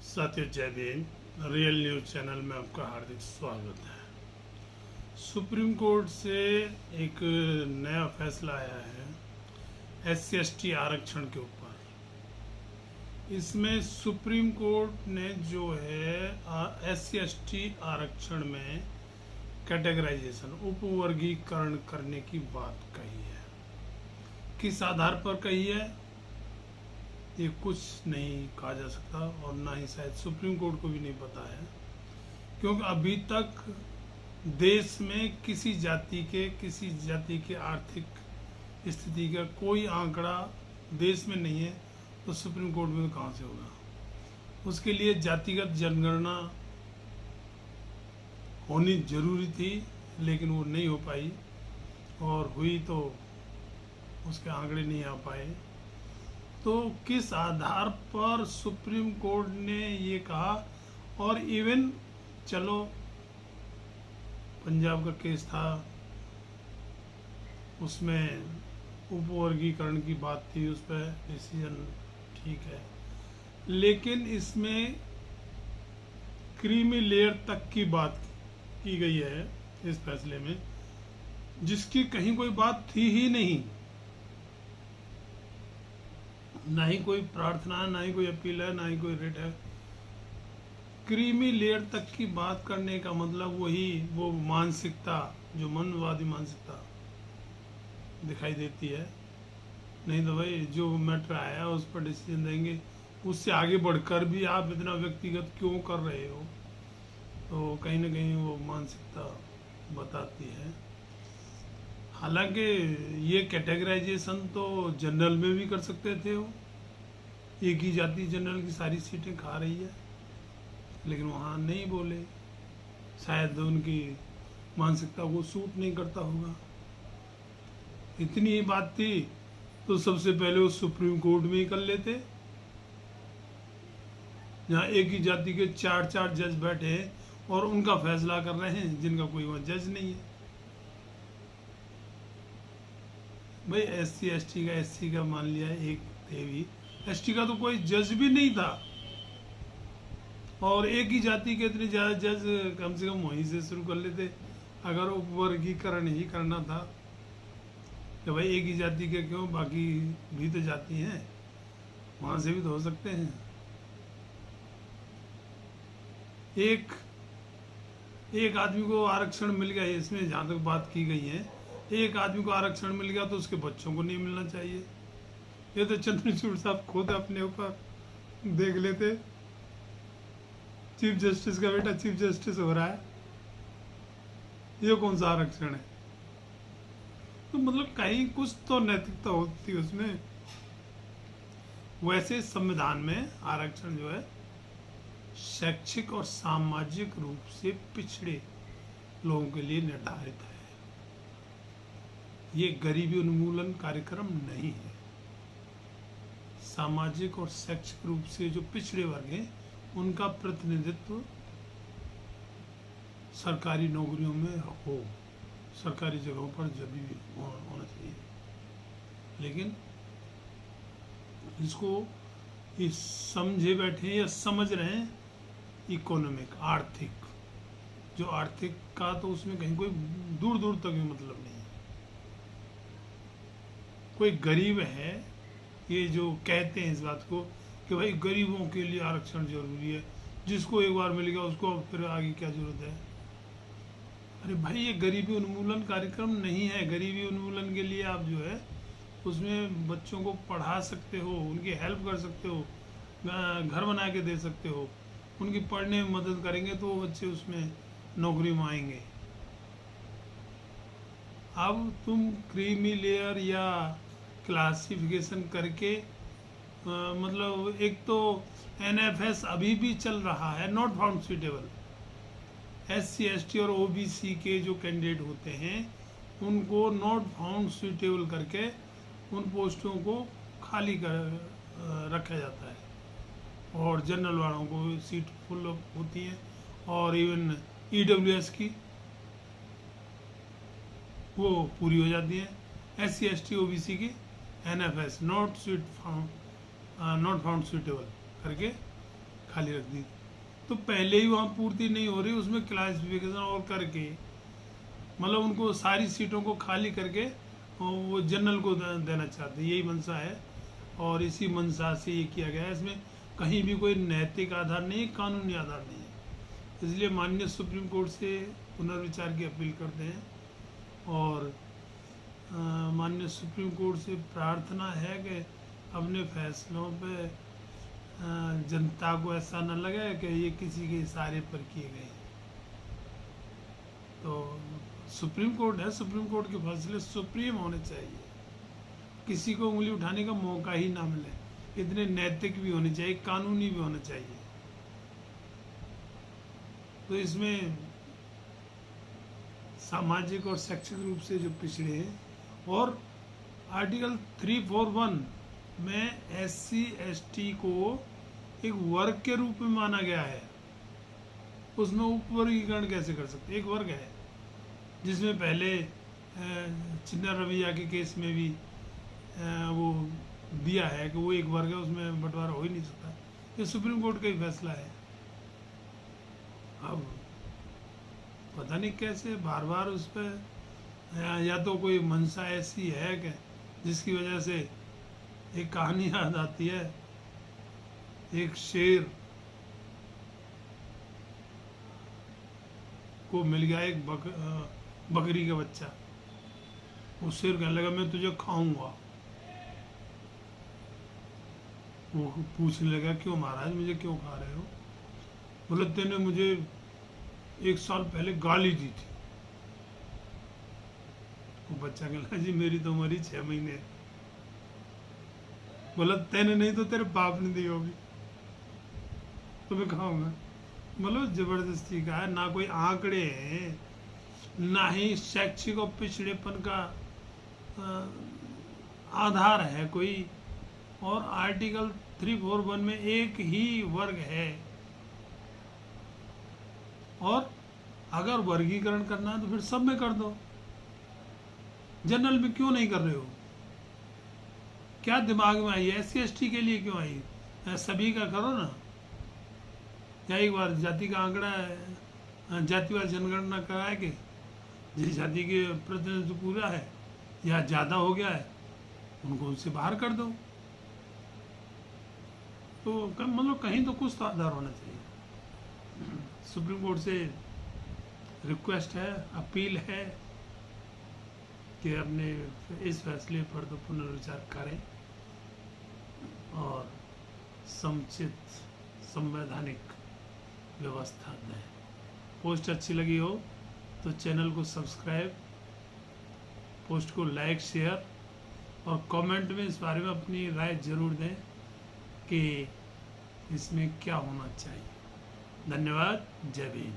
साथियों जय Bhim. Real news channel में आपका हार्दिक स्वागत है। सुप्रीम कोर्ट से एक नया फैसला आया है SC/ST आरक्षण के ऊपर। इसमें सुप्रीम कोर्ट ने जो है SC/ST आरक्षण में कैटेगराइजेशन उपवर्गीकरण करने की बात कही है। किस आधार पर कही है ये कुछ नहीं कहा जा सकता और ना ही शायद सुप्रीम कोर्ट को भी नहीं पता है, क्योंकि अभी तक देश में किसी जाति के आर्थिक स्थिति का कोई आंकड़ा देश में नहीं है, तो सुप्रीम कोर्ट में कहाँ से होगा। उसके लिए जातिगत जनगणना होनी जरूरी थी, लेकिन वो नहीं हो पाई, और हुई तो उसके आंकड़े नहीं आ पाए। तो किस आधार पर सुप्रीम कोर्ट ने ये कहा, और इवन चलो पंजाब का केस था, उसमें उपवर्गीकरण की बात थी, उस पर डिसीजन ठीक है, लेकिन इसमें क्रीमी लेयर तक की बात की गई है इस फैसले में, जिसकी कहीं कोई बात थी ही नहीं। ना ही कोई प्रार्थना है, ना ही कोई अपील है, ना ही कोई रिट है। क्रीमी लेयर तक की बात करने का मतलब वो मानसिकता, जो मनवादी मानसिकता दिखाई देती है। नहीं तो भाई जो मैटर आया उस पर डिसीजन देंगे, उससे आगे बढ़कर भी आप इतना व्यक्तिगत क्यों कर रहे हो, तो कहीं ना कहीं वो मानसिकता बताती है। हालांकि ये कैटेगराइजेशन तो जनरल में भी कर सकते थे, वो एक ही जाति जनरल की सारी सीटें खा रही है, लेकिन वहाँ नहीं बोले, शायद उनकी मानसिकता को सूट नहीं करता होगा। इतनी ही बात थी तो सबसे पहले वो सुप्रीम कोर्ट में ही कर लेते, जहाँ एक ही जाति के चार जज बैठे हैं और उनका फैसला कर रहे हैं, जिनका कोई वहाँ जज नहीं है। भाई SC/ST का SC का मान लिया एक थे भी, ST का तो कोई जज भी नहीं था, और एक ही जाति के इतने ज्यादा जज कम से कम वहीं से शुरू कर लेते, अगर उपवर्गीकरण ही करना था। कि भाई एक ही जाति के क्यों, बाकी भी तो जाति हैं, वहां से भी तो हो सकते हैं। एक आदमी को आरक्षण मिल गया, इसमें जहां तक बात की गई है, एक आदमी को आरक्षण मिल गया तो उसके बच्चों को नहीं मिलना चाहिए। ये तो चंद्रचूड़ साहब खुद अपने ऊपर देख लेते। चीफ जस्टिस का बेटा चीफ जस्टिस हो रहा है, ये कौन सा आरक्षण है। तो मतलब कहीं कुछ तो नैतिकता होती उसमें। वैसे संविधान में आरक्षण जो है शैक्षिक और सामाजिक रूप से पिछड़े लोगों के लिए निर्धारित है। ये गरीबी उन्मूलन कार्यक्रम नहीं है। सामाजिक और शैक्षिक रूप से जो पिछड़े वर्ग हैं, उनका प्रतिनिधित्व सरकारी नौकरियों में हो, सरकारी जगहों पर जब भी होना चाहिए। लेकिन इसको इस समझे बैठे या समझ रहे हैं इकोनॉमिक, आर्थिक, जो आर्थिक का तो उसमें कहीं कोई दूर दूर तक भी मतलब नहीं है। कोई गरीब है, ये जो कहते हैं इस बात को कि भाई गरीबों के लिए आरक्षण जरूरी है, जिसको एक बार मिल गया उसको फिर आगे क्या जरूरत है। अरे भाई ये गरीबी उन्मूलन कार्यक्रम नहीं है। गरीबी उन्मूलन के लिए आप जो है उसमें बच्चों को पढ़ा सकते हो, उनकी हेल्प कर सकते हो, घर बना के दे सकते हो, उनकी पढ़ने में मदद करेंगे तो वो बच्चे उसमें नौकरी में आएंगे। अब तुम क्रीमी लेयर या क्लासिफिकेशन करके मतलब एक तो NFS अभी भी चल रहा है, नॉट फाउंड सुटेबल। SC/ST और OBC के जो कैंडिडेट होते हैं उनको नॉट फाउंड सुटेबल करके उन पोस्टों को खाली कर रखा जाता है, और जनरल वालों को सीट फुल होती है, और इवन EWS की वो पूरी हो जाती है। SC/ST OBC की NFS नॉट फाउंड सुटेबल करके खाली रख दी। तो पहले ही वहाँ पूर्ति नहीं हो रही, उसमें क्लासिफिकेशन और करके मतलब उनको सारी सीटों को खाली करके वो जनरल को देना चाहते हैं, यही मंशा है। और इसी मंशा से ये किया गया है। इसमें कहीं भी कोई नैतिक आधार नहीं है, कानूनी आधार नहीं है। इसलिए माननीय सुप्रीम कोर्ट से पुनर्विचार की अपील करते हैं। और माननीय सुप्रीम कोर्ट से प्रार्थना है कि अपने फैसलों पे जनता को ऐसा न लगे कि ये किसी के इशारे पर किए गए। तो सुप्रीम कोर्ट है, सुप्रीम कोर्ट के फैसले सुप्रीम होने चाहिए, किसी को उंगली उठाने का मौका ही ना मिले। इतने नैतिक भी होने चाहिए, कानूनी भी होना चाहिए। तो इसमें सामाजिक और शैक्षिक रूप से जो पिछड़े हैं, और आर्टिकल 341 में SC ST को एक वर्ग के रूप में माना गया है। उसमें उपवर्गीकरण कैसे कर सकते? एक वर्ग है जिसमें पहले चिन्ना रवैया के केस में भी वो दिया है कि वो एक वर्ग है, उसमें बंटवारा हो ही नहीं सकता। ये सुप्रीम कोर्ट का ही फैसला है। अब पता नहीं कैसे बार बार उस पर या तो कोई मंशा ऐसी है कि जिसकी वजह से एक कहानी याद आती है। एक शेर को मिल गया एक बकरी का बच्चा। वो शेर कहने लगा मैं तुझे खाऊंगा। वो पूछने लगा क्यों महाराज, मुझे क्यों खा रहे हो? बोले तेने मुझे 1 साल पहले गाली दी थी। वो बच्चा कहला जी मेरी तो उम्र ही 6 महीने। बोला तेने नहीं तो तेरे बाप ने दी होगी, तो मैं खाऊंगा। मतलब जबरदस्ती का है, ना कोई आंकड़े हैं, ना ही शैक्षिक और पिछड़ेपन का आधार है कोई। और आर्टिकल 341 में एक ही वर्ग है। और अगर वर्गीकरण करना है तो फिर सब में कर दो, जनरल में क्यों नहीं कर रहे हो? क्या दिमाग में आई है? SC ST के लिए क्यों आई? सभी का करो ना। या एक बार जाति का आंकड़ा, जातिवार जनगणना कराए कि जिस जाति के प्रतिनिधित्व पूरा है या ज़्यादा हो गया है उनको उनसे बाहर कर दो। तो मतलब कहीं तो कुछ तो आधार होना चाहिए। सुप्रीम कोर्ट से रिक्वेस्ट है, अपील है कि अपने इस फैसले पर तो पुनर्विचार करें और समुचित संवैधानिक व्यवस्था दें। पोस्ट अच्छी लगी हो तो चैनल को सब्सक्राइब, पोस्ट को लाइक, शेयर और कमेंट में इस बारे में अपनी राय जरूर दें कि इसमें क्या होना चाहिए। धन्यवाद। जय भीम।